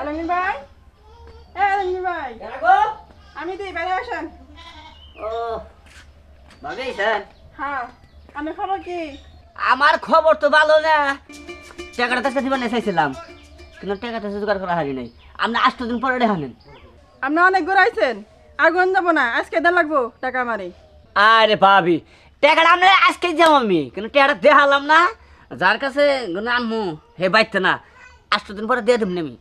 আলমগীর ভাই, আলমগীর ভাই, আমি তো বাইরে আসেন। ও ভাবি স্যার, হ্যাঁ, আমি খবর কি? আমার খবর তো ভালো না। টাকাটা তো দিবার চাইছিলাম, কিন্তু টাকাটা জোগাড় করা হয়নি নাই। আপনি 8 দিন পরে দেখানেন। আপনি অনেক ঘুরাইছেন, আগুন যাবো না, আজকে দেন লাগবো টাকা আমারই। আরে ভাবি, টাকাটা আমরা আজকে যাবো আমি, কিন্তু টাকাটা দেখালাম না। যার কাছে আনমু হে বাইতে না, 8 দিন পরে দিয়ে দেবেন আমি।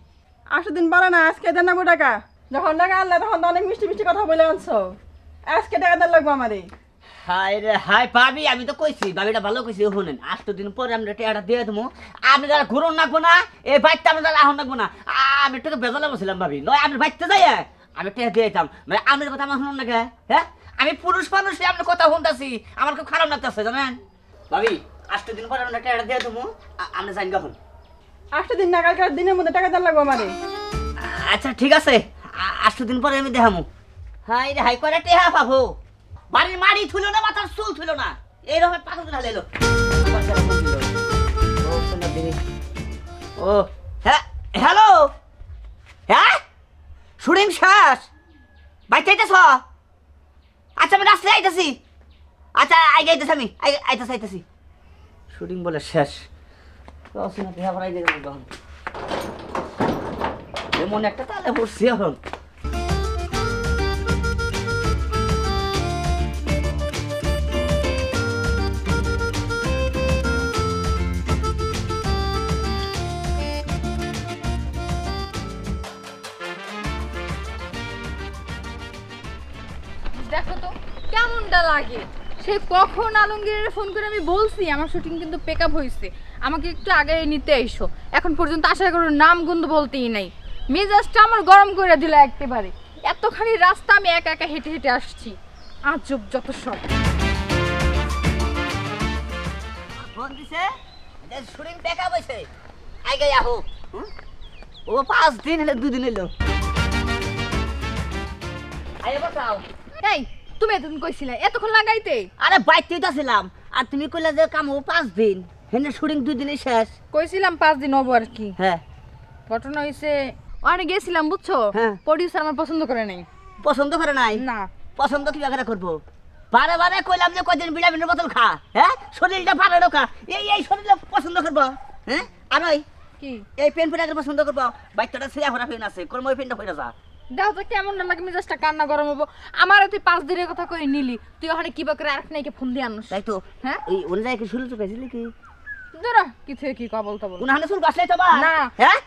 8 দিন পরে না, আজকে দেন লাগবো টাকা। যখন টাকা আনলে তখন তো অনেক মিষ্টি মিষ্টি কথা বলে আনছো। আজকে টাকা দেন লাগবো আমারই। হাই রে হাই ভাবি, আমি তো কইছি, ভাবিটা ভালো কইছি। শুনেন, 8 দিন পরে আমরা টাকাটা দিয়ে দেবো। আপনি যারা ঘুরন রাখবো না, এই বাইকটা আমরা যারা আহন রাখবো না। আমি একটু বেজালে বসছিলাম ভাবি, নয় আপনি বাইকতে যাই আমি টাকা দিয়ে দিতাম। মানে আপনার কথা আমার শুনুন না কে? হ্যাঁ, আমি পুরুষ মানুষ, আপনার কথা শুনতেছি, আমার খুব খারাপ লাগতেছে জানেন ভাবি। 8 দিন পরে আমরা টাকাটা দিয়ে দেবো, আপনি যাই কখন। 8 দিন না, কালকার দিনের মধ্যে টাকা দেন লাগবো আমারই। আচ্ছা ঠিক আছে, 8 দিন পরে আমি দেখামু। হাই রে হাই করে টেহা পাবো। বাড়ির মাড়ি থুলো না, মাথার চুল থুলো না, এইরকম পাগল ঢালে এলো। ও হ্যাঁ, হ্যালো, হ্যাঁ শুটিং শেষ, বাইতে আইতেছ? আচ্ছা আমি রাস্তায় আইতেছি। আচ্ছা আগে আইতেছি, আমি আইতেছি। শুটিং বলে শেষ, এমন একটা তালে পড়ছি এখন। দেখো তো কেমনটা লাগে। সে কখন আলমগীরের ফোন করে আমি বলছি আমার শুটিং কিন্তু পেকআপ হয়েছে, আমাকে একটু আগে নিতে এসো। এখন পর্যন্ত আশা করো নাম গন্ধ বলতেই নাই। মেজাজটা আমার গরম করে দিল একেবারে। এতখানি রাস্তা আমি একা একা হেঁটে হেঁটে আসছি, আজব যত সব। ফোন দিছে যে শুটিং ব্যাকআপ হইছে, আগে আহো। ও 5 দিন হলো, 2 দিন হলো। আরে বসাও। এই তুমি এতক্ষণ কইছিলে এতক্ষণ লাগাইতে? আরে বাইতেই তো ছিলাম, আর তুমি কইলা যে কাম 5 দিন, হেনে শুটিং 2 দিনই শেষ। কইছিলাম 5 দিন হবো আর কি। হ্যাঁ, ঘটনা হইছে ওখানে গেছিলাম বুঝছো, হ্যাঁ। প্রডিউসার আমার পছন্দ করে নাই। পছন্দ করে নাই? না। পছন্দ কি করে করবো? বারে বারে কইলাম যে কয়দিন ভিটামিনের বোতল খা, হ্যাঁ শরীরটা ভালো রাখা। এই শরীরটা পছন্দ করবো? হ্যাঁ, আর ওই কি এই পেন ফেরাকে পছন্দ করবো? বাইকটা ছিঁড়া ফোরা পেন আছে, কোন ওই পেনটা ফেরা যা। দেখো তো কেমন না লাগে, মেজাজটা কান্না গরম হবো। আমার তুই 5 দিনের কথা কই নিলি, তুই ওখানে কিবা করে আরেক নাইকে ফোন দিয়ে আনস। তাই তো, হ্যাঁ ওই অনুযায়ী কি শুরু চুকাইছিলি কি? ধরো কিছু কি কবল তবল কোন হানে শুরু গাছলাই তো বা? না। হ্যাঁ,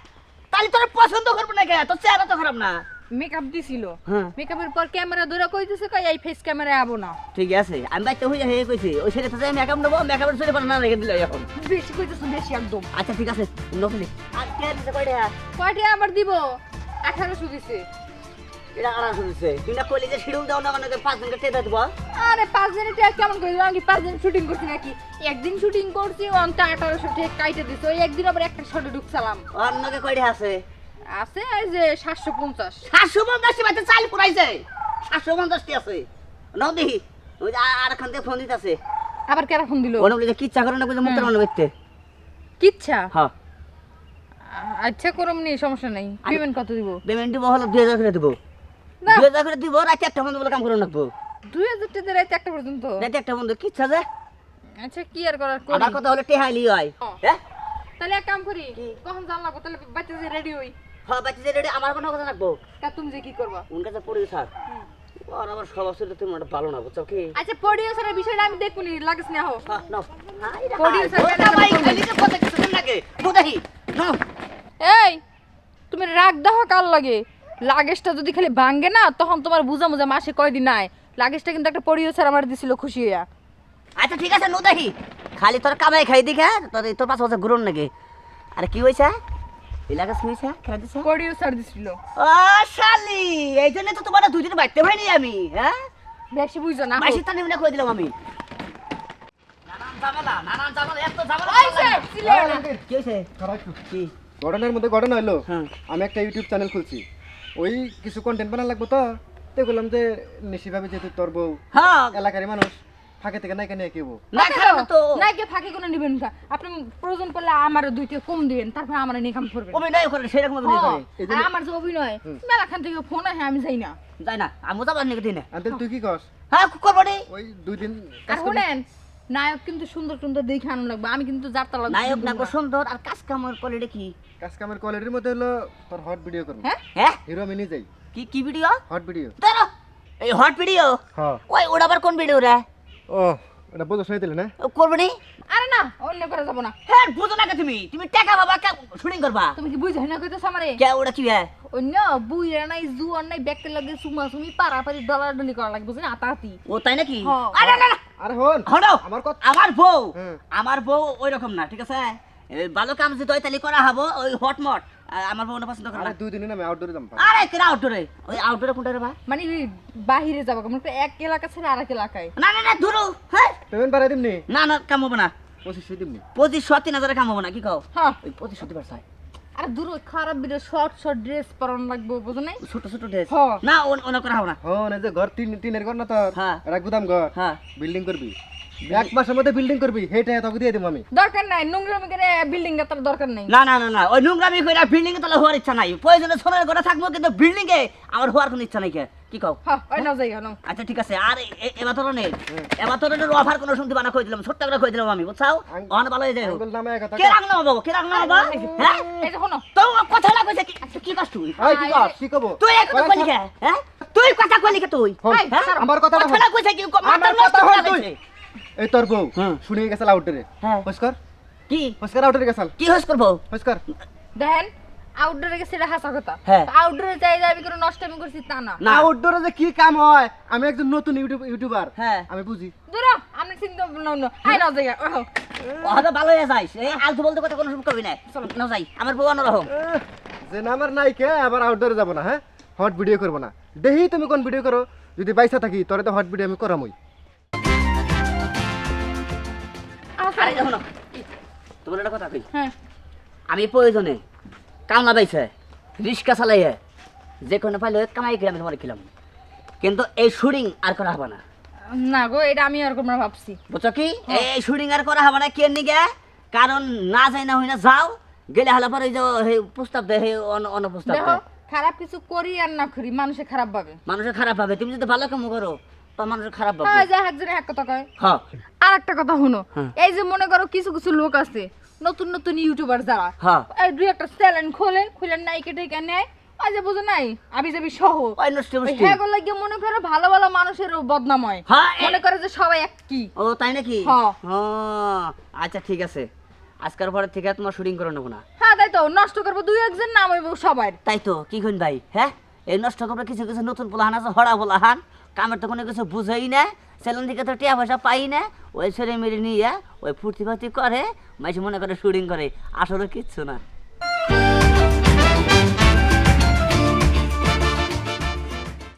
তাহলে তোর পছন্দ করবো না কে? তোর চেহারা তো খারাপ না। মেকআপ দিছিল, হ্যাঁ। মেকআপের পর ক্যামেরা ধরে কইতেছে কই এই ফেস ক্যামেরায় আবো না। ঠিক আছে, আমি বাইতে হইয়া হয়ে কইছি ওই ছেলে তো যাই মেকআপ নেবো, মেকআপের ছেলে পারে না রেখে দিল এখন। বেশি কইতেছ বেশি একদম। আচ্ছা ঠিক আছে, নকলি। আর কে দিতে কয়টা? কয়টা আবার দিব? 1800 দিছে। এটা আনা শুনছে তুই না কইলি যে শিডিউল দাও না, মানে 5 দিন কে দেব? আরে 5 দিনে টাকা কেমন কই দিলাম? কি 5 দিন শুটিং করছি নাকি? একদিন শুটিং করছি অন্তে 1800 টাকা কাইটে দিছে। ওই একদিন আবার একটা শটে ঢুকছিলাম। অন্যকে কয়টা আছে? আছে এই যে 750। 750 টি বাইতে চাল পুরাইছে, 750 টি আছে। নাও দেখি, ওই যে আর খান থেকে ফোন দিতেছে। আবার কেরা ফোন দিল? ওনে বলে যে কিচ্ছা করে না, বুঝে মুক্তার মানে বাইতে। কিচ্ছা? হ্যাঁ, আচ্ছা করমনি, সমস্যা নাই। পেমেন্ট কত দিব? পেমেন্ট দিব হলো 2000 করে দিব। না 2000 করে দিব, রাতে একটা বন্ধ বলে কাম করে রাখবো। 2000 টাকা রাতে একটা পর্যন্ত? রাতে একটা বন্ধ কিচ্ছা যে। আচ্ছা কি আর করার করি। আমার কথা হলো টেহাইলি হয়। হ্যাঁ, তাহলে এক কাম করি, কখন জানলা গো তাহলে বাচ্চা যে রেডি হই। হ্যাঁ বাইতে যে রেডি, আমার কোনো কথা রাখবো। তা তুমি যে কি করবা? উনকা যে পড়ি স্যার, আর আমার স্বভাব ছিল তুমি একটা ভালো না, বুঝছো কি? আচ্ছা প্রোডিউসারের বিষয়টা আমি দেখুনি, লাগিস না হো। হ্যাঁ নাও। Producer ওটা ভাই খালি যে কথা কিছু লাগে বুঝাই নাও। এই তুমি রাগ দাও কাল লাগে, লাগেজটা যদি খালি ভাঙ্গে না তখন তোমার বুঝা মুজা মাসে কয়দিন নাই। লাগেজটা কিন্তু একটা প্রোডিউসার আমার দিছিল খুশি হইয়া। আচ্ছা ঠিক আছে নো দেখি, খালি তোর কামাই খাই দিকে তোর পাঁচ বছর ঘুরন নাকি? আরে কি হয়েছে এলাকা শুয়েছে খেলা দিছে? প্রোডিউসার দিছিল। ও শালি, এই জন্য তো তোমার 2 দিন বাইতে হয়নি আমি। হ্যাঁ বেশি বুঝো না। মাসি তো নিমনে কই দিলাম আমি। নানান ঝামেলা এত ঝামেলা ওইছে ছিলে না। কি হইছে? কি ঘটনার মধ্যে ঘটনা হলো, হ্যাঁ। আমি একটা ইউটিউব চ্যানেল খুলছি, ওই কিছু কন্টেন্ট বানা লাগবো তো বললাম যে নিশি ভাবে যেহেতু তোর বউ হ্যাঁ এলাকারই মানুষ, ফাঁকে থেকে নাইকা নিয়ে কেবো না খারাপ না তো নাইকে ফাঁকি কোনো নিবেন না আপনি প্রয়োজন পড়লে আমার দুইটা কম দিবেন তারপর আমার নিয়ে কাম করবেন অভিনয় করে সেরকম অভিনয় করে আর আমার যে অভিনয় মেলাখান থেকে ফোন আসে আমি যাই না যাই না আমি যাবার নাকি দিনে আন্তেল তুই কি কস হ্যাঁ করবো নি ওই 2 দিন আর শুনেন নায়ক কিন্তু সুন্দর সুন্দর দেখে আনো লাগবে আমি কিন্তু যাত্রা লাগবে নায়ক না সুন্দর আর কাজ কামের কোয়ালিটি কি কাজ কামের কোয়ালিটির মধ্যে হলো তোর হট ভিডিও করব হ্যাঁ হ্যাঁ হিরো আমি নিজেই কি কি ভিডিও হট ভিডিও ধরো এই হট ভিডিও হ্যাঁ ওই ওটা আবার কোন ভিডিও রে ও এটা বুঝো শুনে দিলে না করবো নি আরে না অন্য করে যাব না হ্যাঁ বুঝো না কে তুমি টাকা বাবা শুটিং করবা তুমি কি বুঝাই না কইতেছ আমারে কে ওটা কি রে অন্য বুইরা নাই জুয়ার নাই ব্যাগকে লাগে সুমা সুমি পারাপারি ডলাডলি করা লাগবে বুঝছেন আতাহাতি ও তাই নাকি হ্যাঁ। আরে না না আরে হন হলো আমার কথা আমার বউ হুম। আমার বউ ওই রকম না ঠিক আছে এই ভালো কাম যদি হয় তাহলে করা হবো ওই হটমট আমার বউ না পছন্দ করে আরে না 2 দিনে না আমি আউটডোরে যাম আরে কেন আউটডোরে ওই আউটডোরে কোনটা রে বা মানে বাহিরে যাবো মানে এক এলাকা ছেড়ে আরেক এলাকায় না না না দূরও হ্যাঁ পেমেন্ট বাড়াই দিমনি না না কাম হবে না 25 দিমনি 25,000 কাম হবে না কি কও হ্যাঁ ওই 25 দিবার চাই আর দূর ওই খারাপ ভিডিও শর্ট শর্ট ড্রেস পরান লাগবে বুঝো নাই ছোট ছোট ড্রেস হ্যাঁ। না ওনা করা হবে না হন এই যে ঘর টিনের ঘর না তোর হ্যাঁ। এটা গুদাম ঘর হ্যাঁ বিল্ডিং করবি 1 মাসের মধ্যে বিল্ডিং করবি হেটা তোকে দিয়ে দেব আমি দরকার নাই নোংরামি করে বিল্ডিং এর তার দরকার নাই না না না না ওই নোংরামি কইরা বিল্ডিং এ তাহলে হওয়ার ইচ্ছা নাই প্রয়োজনে ছোটর ঘরে থাকবো কিন্তু বিল্ডিং এ আমার হওয়ার কোনো ইচ্ছা নাই কে কি কও হ্যাঁ ওই নাও যাই নাও আচ্ছা ঠিক আছে আর এবার ধরনের অফার কোনো শুনতে বানা কই দিলাম ছোট্ট করে কই দিলাম আমি বুঝছাও অন ভালো হয়ে যায় আঙ্গুল নামে কথা কে রাখনা বাবা কে রাখনা বাবা হ্যাঁ এই যে শোনো তো কথা না কইছে কি আচ্ছা কি কাজ তুই এই কি কর কি কব তুই এক কথা কইলি কে হ্যাঁ তুই কথা কইলি কে তুই হন, হ্যাঁ? আমার কথাটা কথা না কইছে কি মাথা আমার নষ্ট কথা করে হল তুই। দিছে এই তোর বউ হুম। শুনিয়ে গেছাল আউটডোরে হ্যাঁ। হস্কর কি হস্কর আউটডোরে গেছাল কি হস করবো হস্কর দেখেন আউটডোরে গেছে এটা হাসা কথা হ্যাঁ। আউটডোরে যাই যাবি করে নষ্ট আমি করছি তা না না আউটডোরে যে কি কাম হয় আমি একজন নতুন ইউটিউবার হ্যাঁ আমি বুঝি দূর আমি চিন্তা নাও না হাই নাও যাই ওহ ওটা ভালো হয়ে যাইস এই আলতু বলতে কথা কোনো শুভ করবি না চল না যাই আমার বউ আনো রহম যে নাম্বার নাই কে আবার আউটডোরে যাব না হ্যাঁ হট ভিডিও করব না দেহি তুমি কোন ভিডিও করো যদি বাইসা থাকি তোরে তো হট ভিডিও আমি করামই আরে দেখো না তোমার একটা কথা কই হ্যাঁ আমি প্রয়োজনে কামলা পাইছে রিক্সা চালাইয়ে যে কোনো পাইলে কামাই করে আমি তোমার খেলাম কিন্তু এই শুটিং আর করা হবে না না গো এটা আমি আর কোমরা ভাবছি বুঝছো কি এই শুটিং আর করা হবে না কে নিগে কারণ না যাই না হই না যাও গেলে হলে পরে ওই যে সেই প্রস্তাব দেয় সেই অনুপ্রস্তাব দেখো দেয় খারাপ কিছু করি আর না করি মানুষে খারাপ ভাবে মানুষের খারাপ ভাবে তুমি যদি ভালো কাম করো তো মানুষের খারাপ হ্যাঁ ভাবে যা একজনে এক কথা কয় হ্যাঁ আর একটা কথা শুনো হ্যাঁ। এই যে মনে করো কিছু কিছু লোক আছে নতুন নতুন ইউটিউবার যারা হ্যাঁ এই দুই একটা চ্যানেল খোলে নাইকে টেকে নেয় আজ যে বুঝো নাই আবি যাবি সহ ওই নষ্ট মুষ্টি হ্যাঁ গুলো গিয়ে মনে করো ভালো ভালো মানুষের বদনাম হয় হ্যাঁ মনে করে যে সবাই এক কি ও তাই নাকি হ্যাঁ। ও আচ্ছা ঠিক আছে আজকের পরে থেকে তোমার শুটিং করে নেবো না হ্যাঁ তাই তো নষ্ট করবো দুই একজন নাম হইব সবার তাই তো কি কইন ভাই হ্যাঁ এই নষ্ট করবে কিছু কিছু নতুন পোলাহান আছে হড়া পোলাহান কামের তো কোনো কিছু বুঝেই না সেলুন থেকে তো টিয়া পয়সা পাই না ওই ছেলে মেরে নিয়ে ওই ফুর্তি ফার্তি করে মাইসে মনে করে শুটিং করে আসলে কিচ্ছু না